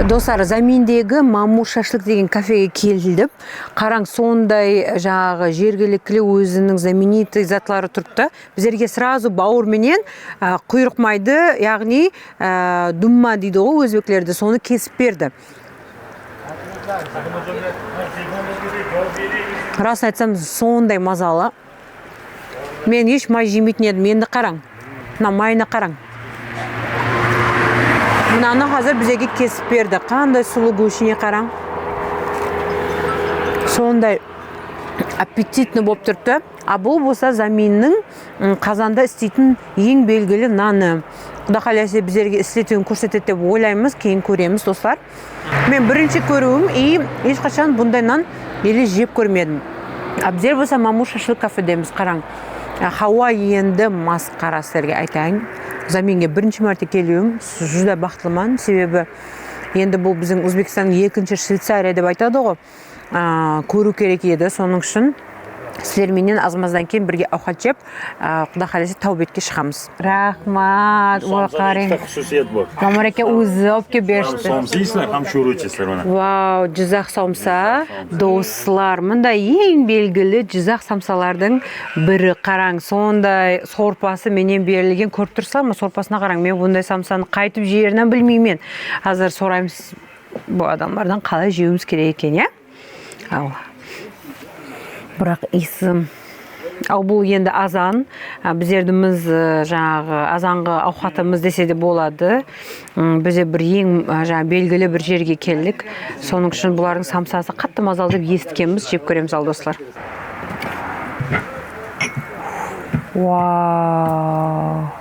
Достар, Заминдегі Мамур шашлык деген кафеге келдіп. Қараң, сондай жаңағы жергілікті өзінің знаменитый затлары тұрыпты. Біздерге сразу бауырменен құйрық майды, яғни думма дейді ғой өзбеклерді, соны кесіп берді. Рас айтсам, сондай мазалы. Мен еш май жемейтін едім, енді қараң. Мына майына қараң. Мынаны қазір бізге кесіп берді. Қандай сұлу гүшіне қараң. Сондай аппетитні болып тұрыпты. А бұл болса Заминнің қазанда істейтін ең белгілі наны. Құда қаласа біздерге істетуін көрсетеді деп ойлаймыз, кейін көреміз, достар. Мен бірінші көруім ешқашан бұндай нан елі жеп көрмедім. Біздер болса Мамур шашлык кафедеміз, қараң. Хауа енді масқара сіздерге айтайын. Заминге бірінші мәрте келуім жүзді бақытлыман, себебі енді бұл біздің Өзбекстанның екінші Швейцария деп айтады ғой. Көру керек еді, соның үшін сіздерменен азмаздан кейін бірге ауқат жеп, Құда қаласа Таубетке шығамыз. Рахмат, қарың. Мамуреке өзі өпке бершті. Сомса исілер, қам шүру өтесілер мұна. Вау, жүзақ сомса. Достар, мұнда ең белгілі жүзақ самсалардың бірі. Қараң, сондай сорпасы менен берілген көріп тұрсам, сорпасына қараң, мен бұндай самсаны қайтып жерінен білмеймен. Азыр сораймыз бұл адамдардан қалай жеуіміз керек екен, я? Ау. Бірақ исім. Ал бұл енді азан. Біздердіміз жаңағы азанғы ауқатымыз десе де болады. Бізде бір ең белгілі бір жерге келдік. Соның үшін бұлардың самсасы қатты мазалы деп естігенбіз, жеп көреміз ал достар. Вау!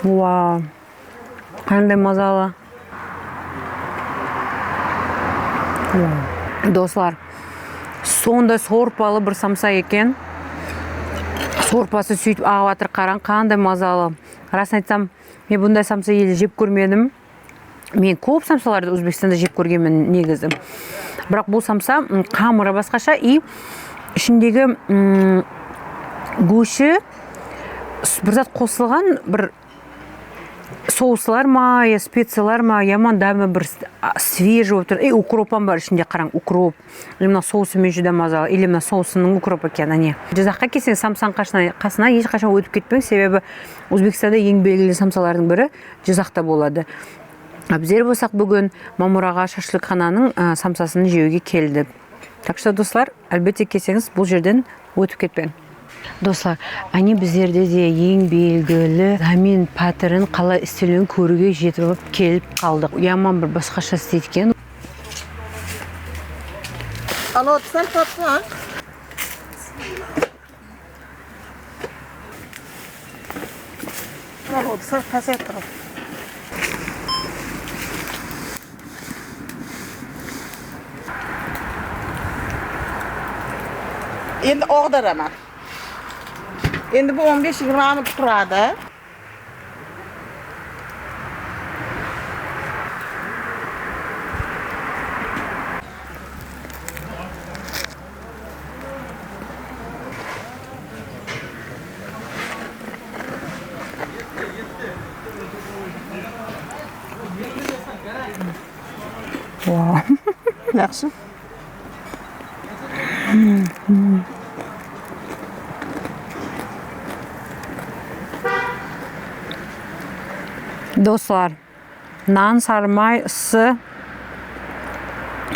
Вау, қандай мазалы. Достар, сондай сорпалы бір самса екен. Сорпасы сөйтіп ағыватыр, қараң, қандай мазалы. Расын айтсам, мен бұндай самса елі жеп көрмедім. Мен көп самсаларды Өзбекстанда жеп көргенмін негізі. Бірақ бұл самса қамыры басқаша, ішіндегі гөші бір зат қосылған, бір соуслар ма, специялар ма, яман дәмі бір свежий болып тұр. Укропан бар ішінде, қараң, укроп. Мына соусымен жүдә мазалы, или мына соусының укроп екен, әне. Жазаққа келсең, самсан қасына ешқашан өтіп кетпең, себебі Өзбекстанда ең белгілі самсалардың бірі Жазақта болады. Біздер болсақ бүгін Мамураға шашлыкхананың самсасын жеуге келдік. Так что, достар, әлбетте келсеңіз, бұл жерден өтіп кетпең. Достар, әне біздерде де ең белгілі Замин пәтірін қалай істелуін көруге жетіп келіп қалдық. Яман бір басқаша істейткен. Alo, sen tatlı. Alo, sen kaset. Endi og'diraman. Endi bu 15-20 minut turadi. Wow. Yaxshi. Dostlar, naan sarmay ысы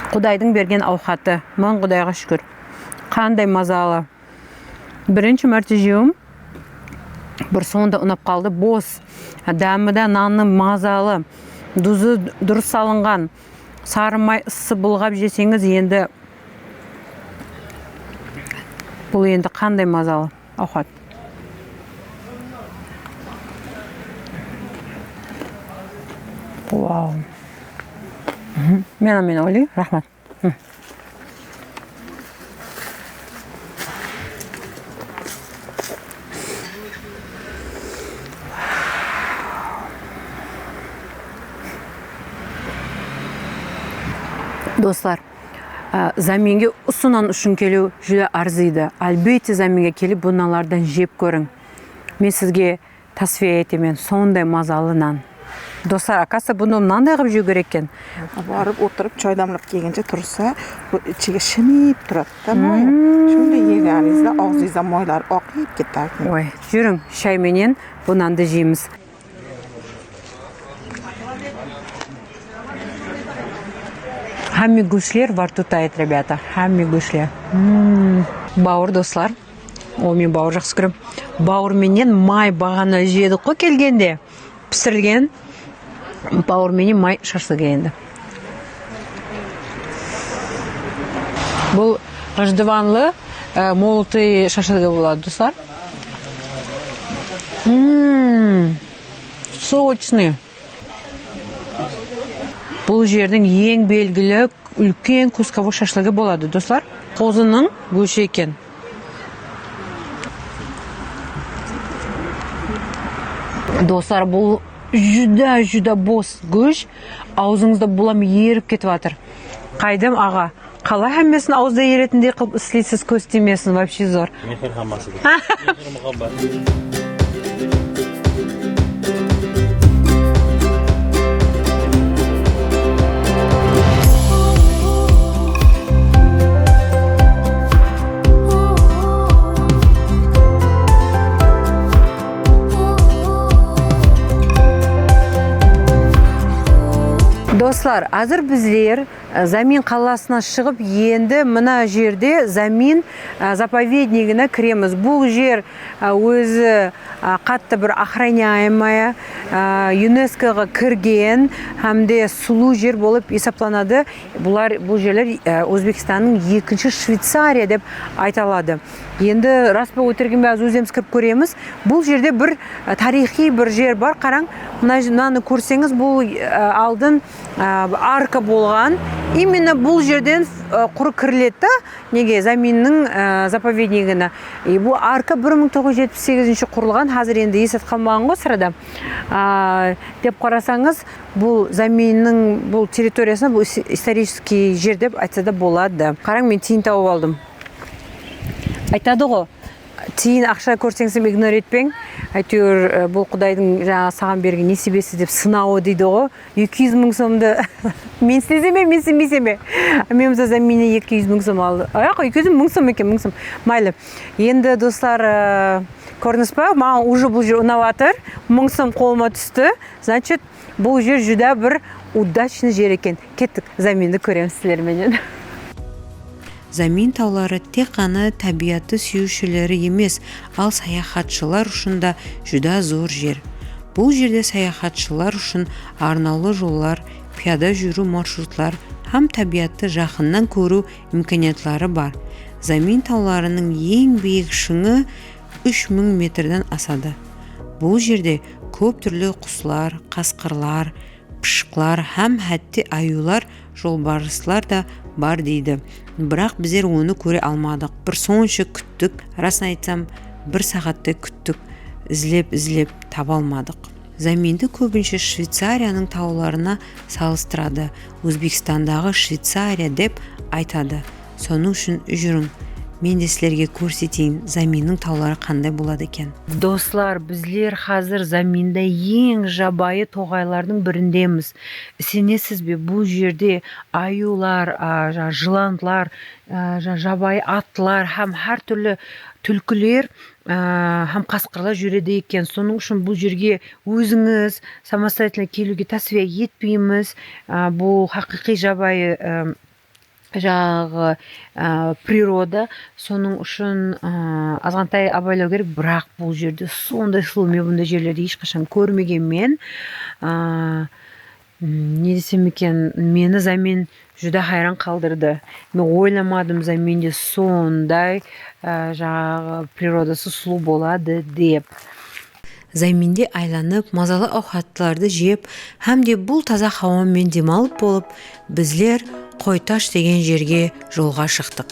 Құдайдың берген ауқаты. Мың Құдайға шүкір. Қандай мазалы. Бірінші мәрте жеуім бір сонда ұнап қалды. Бос, дәмі нанның мазалы, дұзы дұрыс салынған. Сарымай ысы бұлғап жесеңіз, енді бұл енді қандай мазалы ауқат. Вау. Мен ойлай, рахмат. Достар, заминге ұсынан үшін келу жүлі арзыйды. Әлбетте заминге келіп бұналардан жеп көрің. Мен сізге тасвия етемен сондай мазалы нан. Достар, акасы бұны мынандай қып жеу керек екен. Барып отырып чай дамлап келгенше тұрса, içiге шымиып тұрады. Тамай. Шундай егеніңізде ağzыңызда майлар ақиып кетеді. Ой, жүрің, шайменен бұл нанды жейміз. Хамми гушлер бар тұтайт, ребята. Хамми гушлер. Бауыр, достар. О, мен бауыр жақсы көрем. Бауыр менен май бағаны жедік қой келгенде. Пісірілген бауыр менен май шашлығы енді. Бұл ғыждыванлы молотый шашлығы болады, достар. Сочный. Бұл жердің ең белгілі үлкен кусковой шашлығы болады, достар. Қозының гүші екен. Достар, бұл жүда бос гүш, аузыңызда бұлам еріп кетіп атыр. Қайдым, аға, қалай әммесін аузда еретіндей қылып істейсіз, көз тимесін, вообще зор. Мехір хамасы. Мехір мұхаббат. Достар, азыр біздер Замин қаласына шығып, енді мына жерде Замин заповеднигіне кіреміз. Бұл жер өзі қатты бір охраняемая, ЮНЕСКО-ға кірген, әмде сұлу жер болып есапланады. Бұл жерлер Өзбекстанның екінші Швейцария деп айталады. Енді распа өтірген бәз өземіз кіріп көреміз. Бұл жерде бір тарихи бір жер бар. Қараң, мынаны көрсеңіз, бұл алдын арка болған. Именно бұл жерден құры кірілетті, неге Заминнің заповеднигіне. Бұл арка 1978 құрылған, қазір енді есет қалмаған ғой сырада. Деп қарасаңыз, бұл Заминнің бұл территориясына бұл исторический жер деп айтса да болады. Қараң, мен тиын тауып алдым. Айтады ғой, тиын ақша көрсеңсім игнор етпең. Әйтеуір бұл құдайдың жаңа саған берген несібесі деп сынауы дейді ғой. 200 мың сомды мен істесеме, мен сенбесеме. Мен мысалы Заминнен 200 мың сом алды. 200 мың сом екен, мың сом. Майлы. Енді достар, көрдіңіз ба? Маған уже бұл жер ұнаватыр. 1000 сом қолыма түсті. Значит, бұл жер жүда бір удачный жер екен. Кеттік, Заминді көреміз сіздерменен. Замин таулары тек қана табиғаты сүйушілері емес, ал саяхатшылар үшін да жүда зор жер. Бұл жерде саяхатшылар үшін арнаулы жоллар, пияда жүру маршрутлар, һәм табиғатты жақыннан көру имканиятлары бар. Замин тауларының ең биік шыңы 3000 метрден асады. Бұл жерде көп түрлі құслар, қасқырлар, пышықлар һәм хәтті аюлар, жолбарыстар да бар дейді. Бірақ біздер оны көре алмадық. Бір сонша күттік, расын айтсам, 1 сағатты күттік, ізлеп таба алмадық. Заминді көбінше Швейцарияның тауларына салыстырады. Өзбекстандағы Швейцария деп айтады. Соның үшін жүрің. Мен де сілерге көрсетейін, Заминнің таулары қандай болады екен. Достар, біздер қазір Заминда ең жабайы тоғайлардың біріндеміз. Сенесіз бе, бұл жерде аюлар, жыландылар, жабайы атлар, һәм әр түрлі түлкілер, һәм қасқырлар жүреді екен. Соның үшін бұл жерге өзіңіз самостоятельно келуге тасвия етпейміз. Бұл хақиқи жабайы жағы природа, соның үшін азғантай абайлау керек, бірақ бұл жерде сондай сұлу, мен бұндай жерлерді ешқашан көрмегенмен, не десем екен, мені Замин жүда хайран қалдырды. Мен ойламадым Заминде сондай жағы природасы сұлу болады деп. Заминде айланып, мазалы ауқаттыларды жеп, һәмде бұл таза хауамен демалып болып, біздер Қойташ деген жерге жолға шықтық.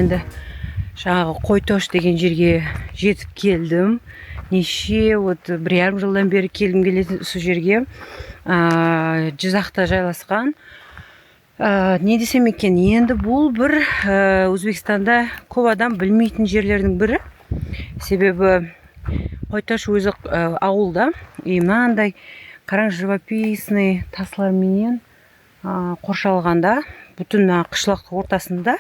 енді жаңағы Қойтош деген жерге жетіп келдім. Неше вот 1,5 жылдан бері келгім келетін сол жерге. Жизақта жайласқан. Не десем екен, енді бұл бір Өзбекстанда көп адам білмейтін жерлердің бірі. Себебі Қойтош өзі ауылда, мынандай қараң живописный тасларменен қоршалғанда, бүтін қышлақ ортасында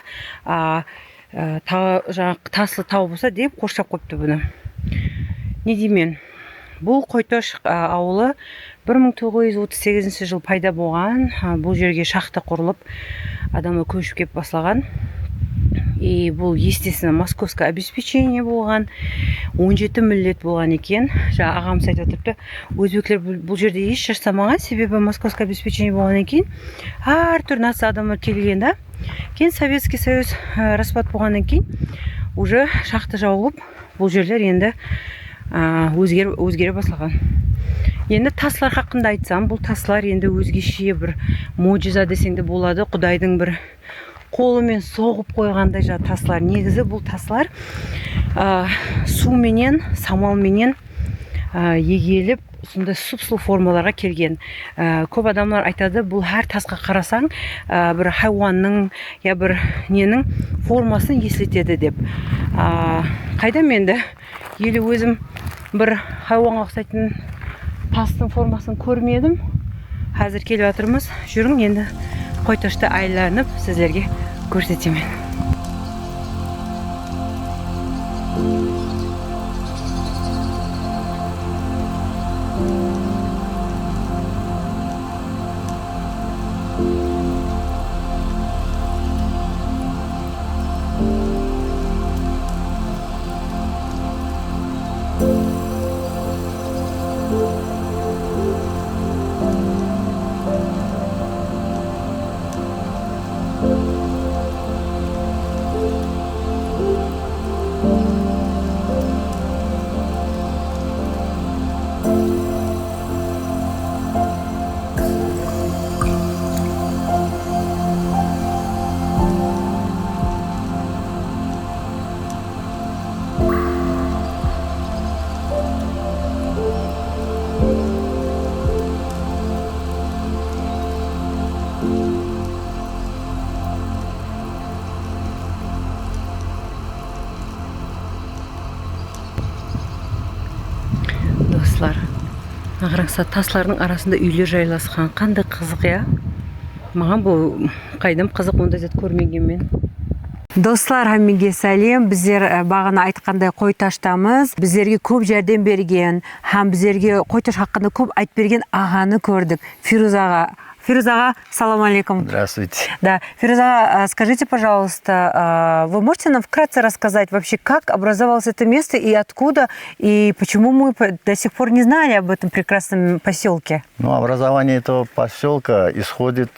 таслы тау болса деп қоршап қойыпты бұны. Не деймін? Бұл Қойтош ауылы 1938 жыл пайда болған. Бұл жерге шахта құрылып, адамы көшіп кеп баслаған. И бұл, естественно, московское обеспечение болған. 17 миллет болған екен. Жаңа ағамыз айтып отырыпты, өзбектер бұл жерде еш жасамаған, себебі московское обеспечение болған екен. Әртүрлі нация адамдар келген да. Кейін Советский Союз распад болғаннан кейін уже шахта жауылып, бұл жерлер енді өзгере басылған. Енді таслар хақында айтсам, бұл таслар енді өзгеше бір мojиза десең де болады. Құдайдың бір қолымен соғып қойғандай таслар. Негізі бұл таслар суменен, самалменен егеліп, сонда сұп-сұлу формаларға келген. Көп адамдар айтады, бұл әр тасқа қарасаң, бір хайуанның, я бір ненің формасын еслетеді деп. Қайдам енді, елі өзім бір хайуанға ұқсайтын тастың формасын көрмедім. Қазір келіп жатырмыз. Жүрің енді Қойтошты айланып сіздерге көрсетемін. Қараңса, таслардың арасында үйлер жайласқан. Қандай қызық, я? Маған бұл қайдам қызық, онда зет көрмегенмен. Достар, хаммеге сәлем. Біздер бағана айтқандай Қойтоштамыз. Біздерге көп жәрдем берген, һәм біздерге Қойтош хақында көп айтып берген ағаны көрдік. Фирузаға. Фирузаға, салам алейкум. Здравствуйте. Да, Фируза, скажите, пожалуйста, вы можете нам вкратце рассказать вообще, как образовалось это место и откуда, и почему мы до сих пор не знали об этом прекрасном поселке? Ну, образование этого поселка исходит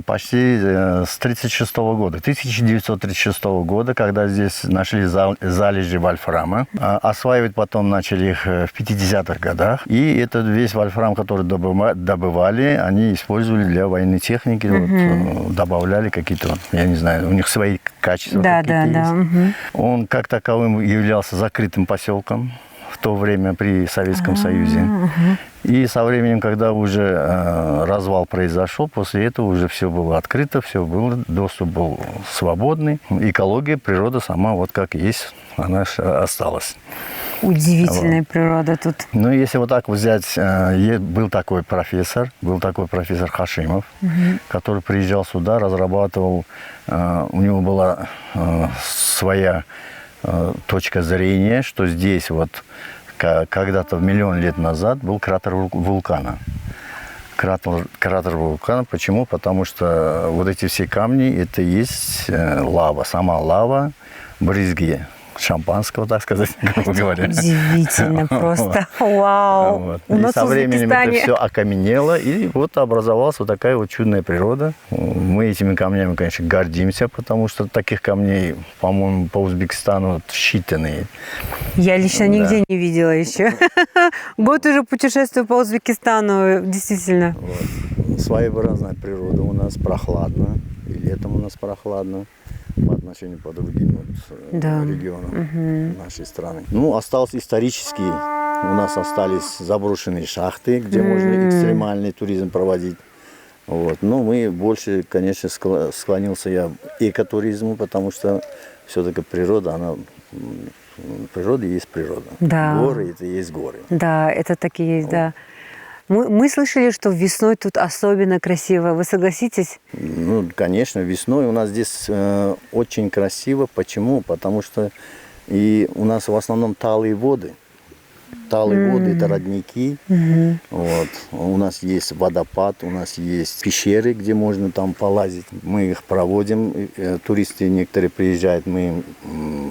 почти с 1936 года, 1936 года, когда здесь нашли залежи вольфрама. Осваивать потом начали их в 50-х годах. И этот весь вольфрам, который добывали, они использовали для военной техники, вот, добавляли какие-то, я не знаю, у них свои качества какие-то есть. Он как таковым являлся закрытым поселком в то время при Советском Союзе. И со временем, когда уже развал произошел, после этого уже все было открыто, все было, доступ был свободный. Экология, природа сама вот как есть, она осталась. Удивительная природа тут. Ну, если вот так взять, был такой профессор Хашимов, который приезжал сюда, разрабатывал, у него была своя точка зрения, что здесь вот когда-то 1 миллион лет назад был кратер вулкана. Кратер вулкана. Почему? Потому что вот эти все камни, это и есть лава, сама лава, брызги шампанского, так сказать, грубо говоря. Удивительно просто. Вау. Вот. И со временем это все окаменело, и вот образовалась вот такая вот чудная природа. Мы этими камнями, конечно, гордимся, потому что таких камней, по-моему, по Узбекистану вот считанные. Я лично нигде не видела еще. Год уже путешествую по Узбекистану, действительно. Вот. Своеобразная природа у нас, прохладно, и летом у нас прохладно. по отношению по другим регионам нашей страны. Ну, остался исторический. У нас остались заброшенные шахты, где можно экстремальный туризм проводить. Вот. Но мы больше, конечно, склонился я к экотуризму, потому что все-таки природа, природа есть природа. Да. Горы это есть горы. Да, это так и есть, да. Мы слышали, что весной тут особенно красиво. Вы согласитесь? Ну, конечно, весной у нас здесь очень красиво. Почему? Потому что и у нас в основном талые воды. Талые воды – это родники. Вот. У нас есть водопад, у нас есть пещеры, где можно там полазить. Мы их проводим. Туристы некоторые приезжают, мы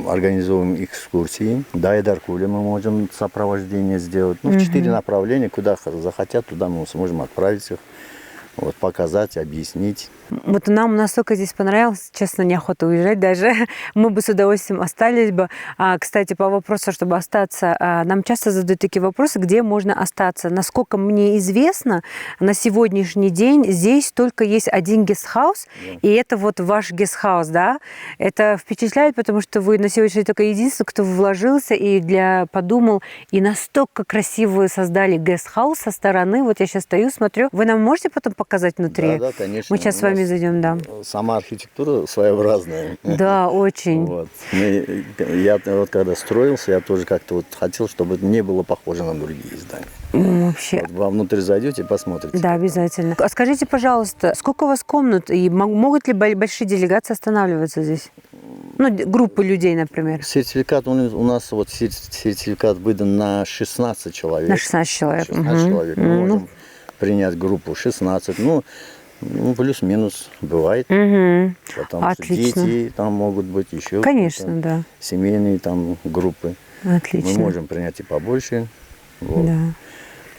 организуем экскурсии. До Айдаркуля мы можем сопровождение сделать. Ну, в 4 направления, куда захотят, туда мы сможем отправить их. Вот, показать, объяснить. Вот нам настолько здесь понравилось, честно, неохота уезжать даже. Мы бы с удовольствием остались бы. Кстати, по вопросу, чтобы остаться, нам часто задают такие вопросы, где можно остаться. Насколько мне известно, на сегодняшний день здесь только есть один гестхаус, и это вот ваш гестхаус, да? Это впечатляет, потому что вы на сегодняшний день только единственный, кто вложился и подумал, и настолько красиво вы создали гестхаус со стороны. Вот я сейчас стою, смотрю. Вы нам можете потом показать внутри? Да, конечно. Мы сейчас с вами зайдем, да. Сама архитектура своеобразная. Да, очень. Вот. Я вот когда строился, я тоже как-то вот хотел, чтобы это не было похоже на другие здания. Вообще. Вот вы внутрь зайдете и посмотрите. Да, обязательно. А скажите, пожалуйста, сколько у вас комнат и могут ли большие делегации останавливаться здесь? Ну, группы людей, например. Сертификат у нас вот сертификат выдан на 16 человек. На 16 человек. 16 человек. Мы можем принять группу 16. Ну, плюс-минус бывает. Потому Отлично. что дети там могут быть еще. Конечно, да. Семейные там группы. Отлично. Мы можем принять и побольше. Вот. Да.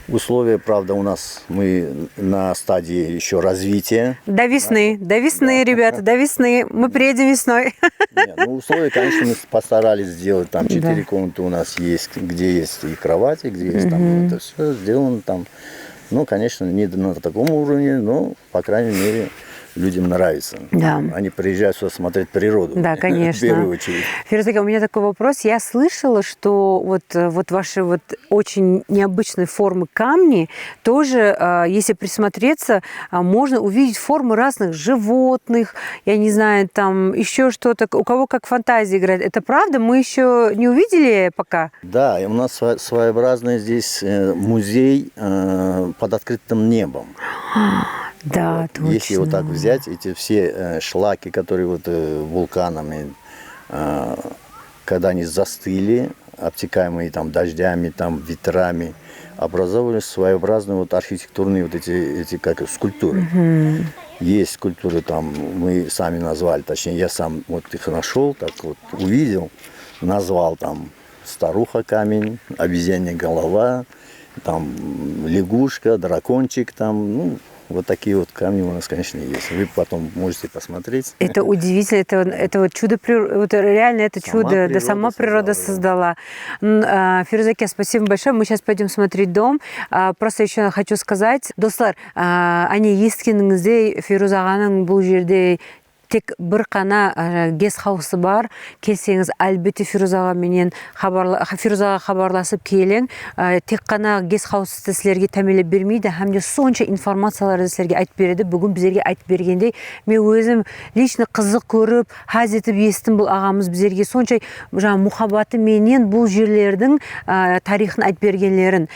Условия, правда, у нас мы на стадии еще развития. До весны, ребята, до весны. Мы приедем весной. Нет, ну, условия, конечно, мы постарались сделать. Там 4 комнаты у нас есть, где есть и кровати, где есть там это все сделано там. Ну, конечно, не на таком уровне, но, по крайней мере, людям нравится. Да. Они приезжают сюда смотреть природу. Да, конечно. В первую очередь. Фирузака, у меня такой вопрос. Я слышала, что вот ваши вот очень необычные формы камни тоже, если присмотреться, можно увидеть формы разных животных, я не знаю, там еще что-то. У кого как фантазия играет. Это правда? Мы еще не увидели пока? Да, и у нас своеобразный здесь музей под открытым небом. Да, вот. точно. Если вот так взять эти все шлаки, которые вот вулканами, когда они застыли, обтекаемые там дождями, там ветрами, образовывались своеобразные вот архитектурные вот эти как скульптуры. Есть скульптуры там, мы сами назвали, точнее я сам вот их нашел, так вот увидел, назвал там старуха камень, обезьянья голова, там лягушка, дракончик там, ну, вот такие вот камни у нас, конечно, есть. Вы потом можете посмотреть. Это удивительно, это вот чудо природы, вот реально это чудо, да сама природа создала. Фирузаке, спасибо большое. Мы сейчас пойдем смотреть дом. Просто еще хочу сказать, достар, они ескеніңізде Фирузаганың бұл жерде тек бір қана гестхаусы бар. Келсеңіз, әлбетте Фирузаға хабарласып келің. Тек қана гестхаусты сілерге тәмелеп бермейді, һәм де сонша информацияларды сілерге айтып береді. Бүгін бізерге айтып бергендей, мен өзім лично қызық көріп, хаз етіп естім бұл ағамыз бізерге сонша мұхаббаты менен бұл жерлердің тарихын айтып бергенлерін.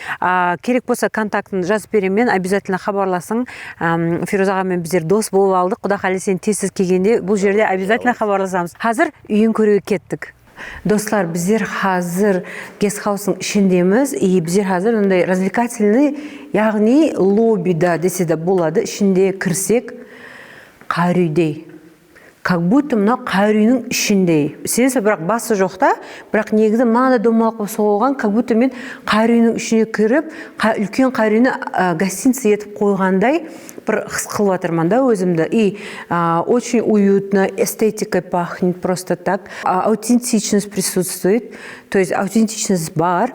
Керек болса контактын жазып беремін, обязательно хабарласың. Фирузаға бізер дос болып алдық. Құда қаласа тез келген бұл жерде обязательно хабарласамыз. Қазір үйін көруге кеттік. Достар, біздер қазір гестхаустың ішіндеміз, и біздер қазір ондай развлекательный, яғни лоббида десе де болады, ішінде кірсек қарүйдей. Как будто мына қарүйінің ішіндей. Сенсе, бірақ басы жоқта, бірақ негізі мынада домалақ соғылған, как будто мен қарүйінің ішіне кіріп, үлкен қарүйіні гостиница етіп қойғандай бір хыс қылып жатырмын да өзімді. И очень уютно, эстетикой пахнет просто так. Аутентичность присутствует, то есть аутентичность бар.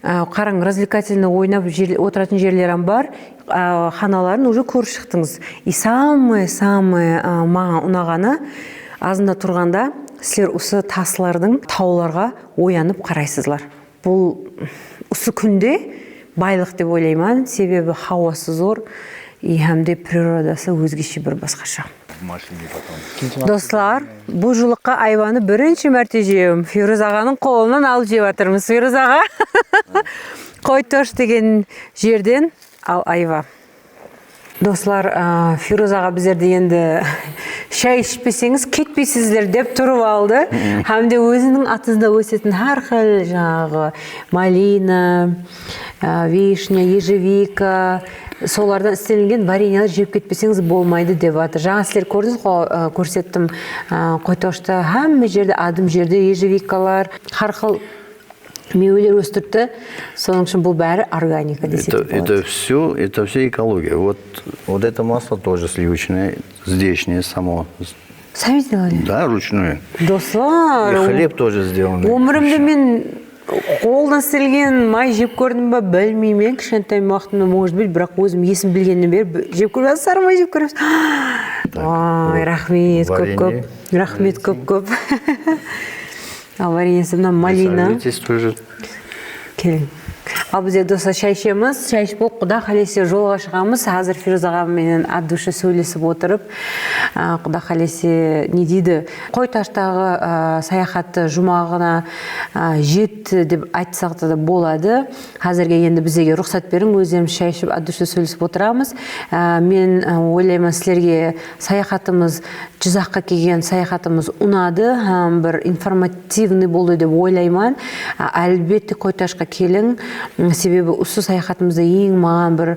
Қараң, развлекательно ойнап отыратын жерлерім бар. Ханаларын уже көріп шықтыңыз. И самое маған ұнағаны, азында тұрғанда сілер осы таслардың тауларға оянып қарайсызлар. Бұл осы күнде байлық деп ойлаймын, себебі хауасы зор, һәмде природасы өзгеше бір басқаша. Достар, бұл жылыққа айваны бірінші мәрте жеуім. Фирuz ағаның қолынан алып жеп жатырмыз. Фирuz аға, Қойтош деген жерден ал айва. Достар, Фирuz аға біздерді енді шай ішпесеңіз кетпейсіздер деп тұрып алды. Һәмде өзінің атызда өсетін әр қыл жаңағы малина, вишня, ежевика, солардан істелінген вареньялар жеп кетпесеңіз болмайды деп жатыр. Жаңа сіздер көрдіңіз ғой, көрсеттім Қойтошта һәмме жерде, адым жерде ежевикалар, әр қыл мейвелер өстірді. Соның үшін бұл бәрі органика десек болады. Это все экология. Вот это масло тоже сливочное, здешнее само. Сами сделали? Да, ручное. Достар, И хлеб тоже сделан. өмірімде мен қолдан істелген май жеп көрдім ба білмеймін, кішкентай уақытымда может быть, бірақ өзім есім білгеннен бері жеп көріп сары май жеп көріпсіз. Ой, рахмет көп-көп. Рахмет көп-көп. Ал вареньесі мына малина. Тоже. Келің. Ал бізде достар шай ішеміз. Шай ішіп болып, Құда қалесе жолға шығамыз. Қазір Фирuz ағамен от души сөйлесіп отырып, Құда қалесе не дейді? Қойташтағы саяхатты жұмағына жетті деп айтсақ та болады. Қазірге енді бізге рұқсат берің, өздеріміз шай ішіп от души сөйлесіп отырамыз. Мен ойлаймын, сілерге саяхатымыз, Жүзаққа келген саяхатымыз ұнады, бір информативный болды деп ойлаймын. Әлбетте Қойташқа келің. Себебі осы саяхатымызда ең маған бір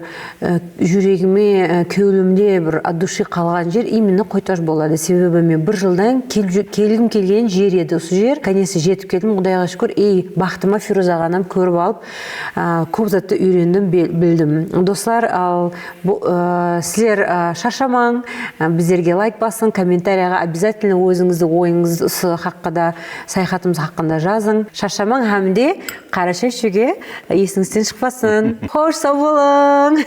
жүрегіме, кеуілімде бір от души қалған жер именно Қойташ болады. Себебі мен бір жылдан келгім келген жер еді осы жер. Конечно, жетіп келдім, Құдайға шүкір. Бақытыма Фирuz ағанам көріп алып, көп затты үйрендім, білдім. Достар, сілер шаршамаң, біздерге лайк басын, комментарияға обязательно өзіңізді ойыңызды хақында, саяхатымыз хақында жазың. Шаршамаң, һәмде қара шай ішуге есіңізден шықпасын. Хош сау болың.